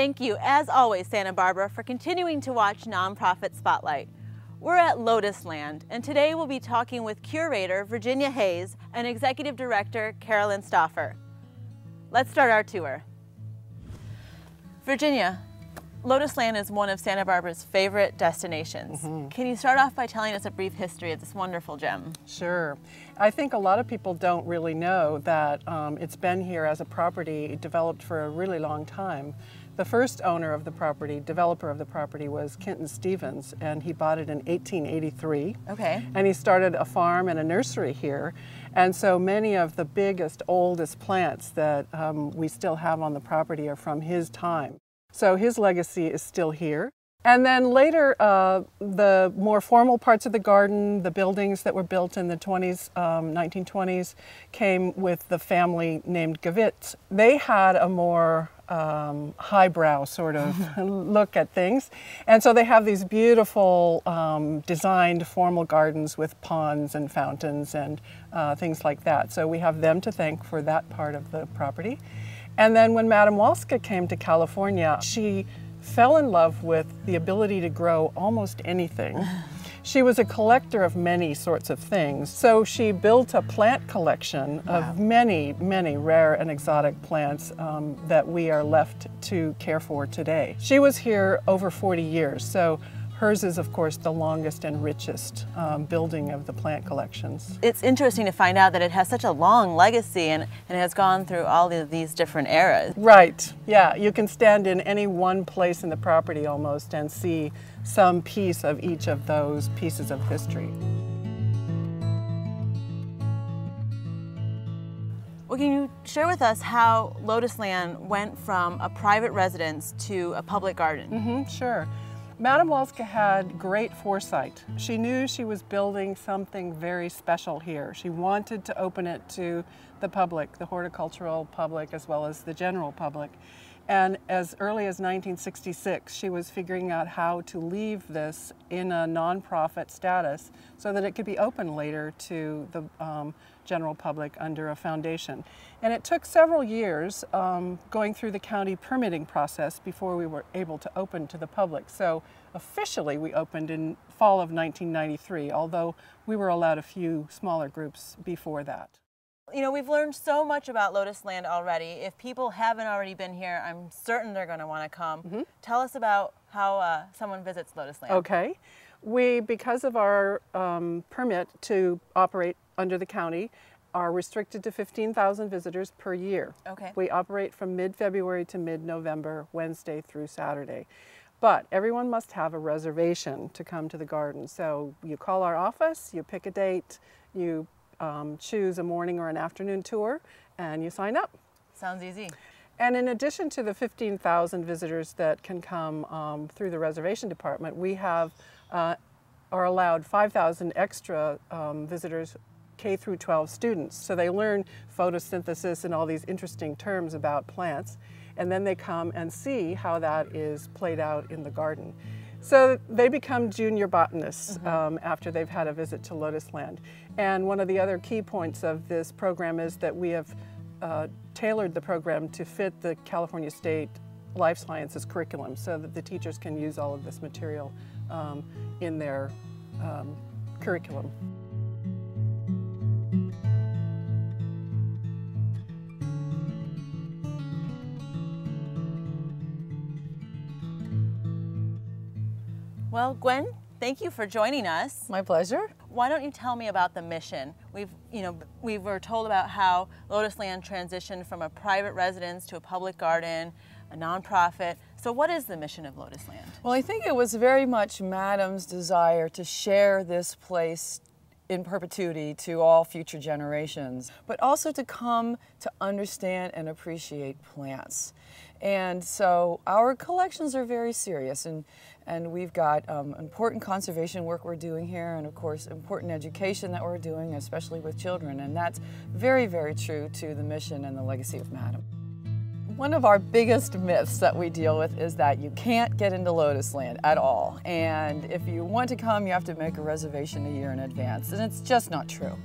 Thank you, as always, Santa Barbara, for continuing to watch Nonprofit Spotlight. We're at Lotusland, and today we'll be talking with curator Virginia Hayes and executive director Carolyn Stauffer. Let's start our tour. Virginia, Lotusland is one of Santa Barbara's favorite destinations. Can you start off by telling us a brief history of this wonderful gem? Sure. I think a lot of people don't really know that it's been here as a property developed for a really long time. The first owner of the property, developer of the property, was Kenton Stevens, and he bought it in 1883. Okay. And he started a farm and a nursery here. And so many of the biggest, oldest plants that we still have on the property are from his time. So his legacy is still here. And then later, the more formal parts of the garden, the buildings that were built in the 1920s, came with the family named Gavitz. They had a more highbrow sort of look at things. And so they have these beautiful designed formal gardens with ponds and fountains and things like that. So we have them to thank for that part of the property. And then when Madame Walska came to California, she fell in love with the ability to grow almost anything. She was a collector of many sorts of things, so she built a plant collection of many, many rare and exotic plants that we are left to care for today. She was here over 40 years, so hers is, of course, the longest and richest building of the plant collections. It's interesting to find out that it has such a long legacy and it has gone through all of these different eras. Right, yeah. You can stand in any one place in the property almost and see some piece of each of those pieces of history. Well, can you share with us how Lotusland went from a private residence to a public garden? Sure. Madame Walska had great foresight. She knew she was building something very special here. She wanted to open it to the public, the horticultural public, as well as the general public. And as early as 1966, she was figuring out how to leave this in a nonprofit status so that it could be open later to the general public under a foundation. And it took several years going through the county permitting process before we were able to open to the public. So officially we opened in fall of 1993, although we were allowed a few smaller groups before that. You know, we've learned so much about Lotusland already. If people haven't already been here, I'm certain they're going to want to come. Tell us about how someone visits Lotusland. Okay. We, because of our permit to operate under the county, are restricted to 15,000 visitors per year. Okay. We operate from mid-February to mid-November, Wednesday through Saturday. But everyone must have a reservation to come to the garden. So you call our office, you pick a date, you choose a morning or an afternoon tour, and you sign up. Sounds easy. And in addition to the 15,000 visitors that can come through the reservation department, we have are allowed 5,000 extra visitors, K through 12 students. So they learn photosynthesis and all these interesting terms about plants, and then they come and see how that is played out in the garden. So they become junior botanists after they've had a visit to Lotusland. And one of the other key points of this program is that we have tailored the program to fit the California State Life Sciences curriculum so that the teachers can use all of this material in their curriculum. Well, Gwen, thank you for joining us. My pleasure. Why don't you tell me about the mission? We were told about how Lotusland transitioned from a private residence to a public garden, a nonprofit. So what is the mission of Lotusland? Well, I think it was very much Madame's desire to share this place in perpetuity to all future generations, but also to come to understand and appreciate plants. And so our collections are very serious, and we've got important conservation work we're doing here, and of course important education that we're doing, especially with children, and that's very, very true to the mission and the legacy of Madame. One of our biggest myths that we deal with is that you can't get into Lotusland at all, and if you want to come you have to make a reservation a year in advance, and it's just not true.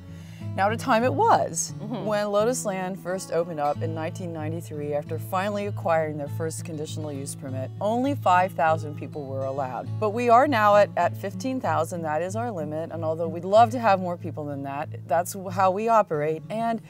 Now, at a time it was, when Lotusland first opened up in 1993 after finally acquiring their first conditional use permit, only 5,000 people were allowed. But we are now at 15,000, that is our limit, and although we'd love to have more people than that, that's how we operate. And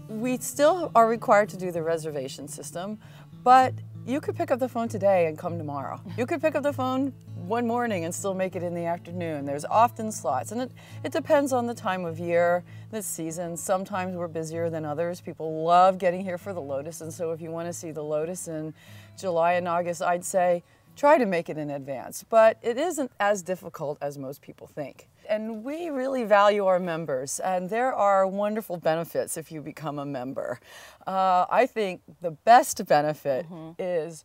we still are required to do the reservation system, but you could pick up the phone today and come tomorrow. You could pick up the phone one morning and still make it in the afternoon. There's often slots, and it depends on the time of year, the season. Sometimes we're busier than others. People love getting here for the Lotus, and so if you want to see the Lotus in July and August, I'd say try to make it in advance. But it isn't as difficult as most people think. And we really value our members, and there are wonderful benefits if you become a member. I think the best benefit is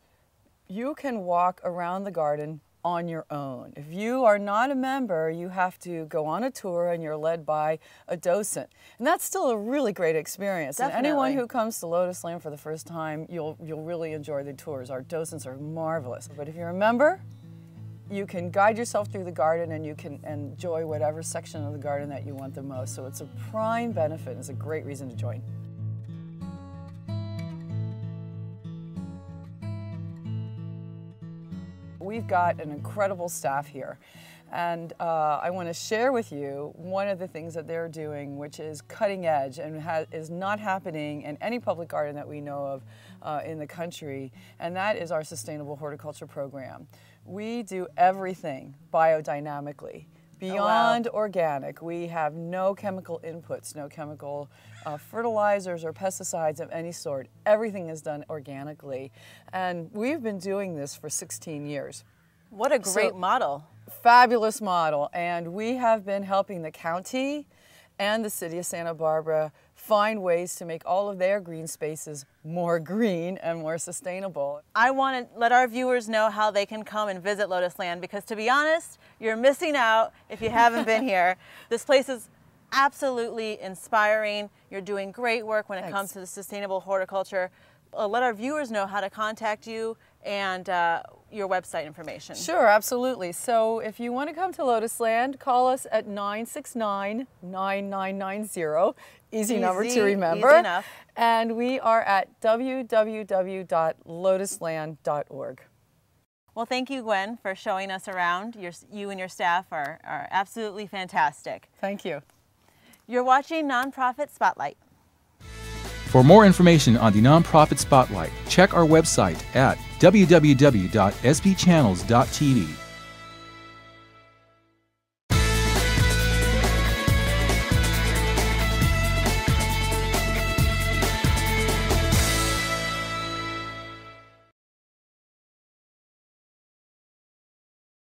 you can walk around the garden on your own. If you are not a member, you have to go on a tour and you're led by a docent. And that's still a really great experience. Definitely. And anyone who comes to Lotusland for the first time, you'll really enjoy the tours. Our docents are marvelous. But if you're a member, you can guide yourself through the garden and you can enjoy whatever section of the garden that you want the most. So it's a prime benefit. It's a great reason to join. We've got an incredible staff here, and I want to share with you one of the things that they're doing, which is cutting edge and is not happening in any public garden that we know of in the country, and that is our sustainable horticulture program. We do everything biodynamically. Beyond organic. We have no chemical inputs, no chemical fertilizers or pesticides of any sort. Everything is done organically. And we've been doing this for 16 years. What a great model. Fabulous model. And we have been helping the county and the city of Santa Barbara find ways to make all of their green spaces more green and more sustainable. I want to let our viewers know how they can come and visit Lotusland, because to be honest, you're missing out if you haven't been here. This place is absolutely inspiring. You're doing great work when it comes to the sustainable horticulture. Let our viewers know how to contact you and your website information. Sure, absolutely. So if you want to come to Lotusland, call us at 969-9990. Easy number to remember. Easy enough. And we are at www.lotusland.org. Well, thank you, Gwen, for showing us around. You and your staff are absolutely fantastic. Thank you. You're watching Nonprofit Spotlight. For more information on the Nonprofit Spotlight, check our website at www.sbchannels.tv.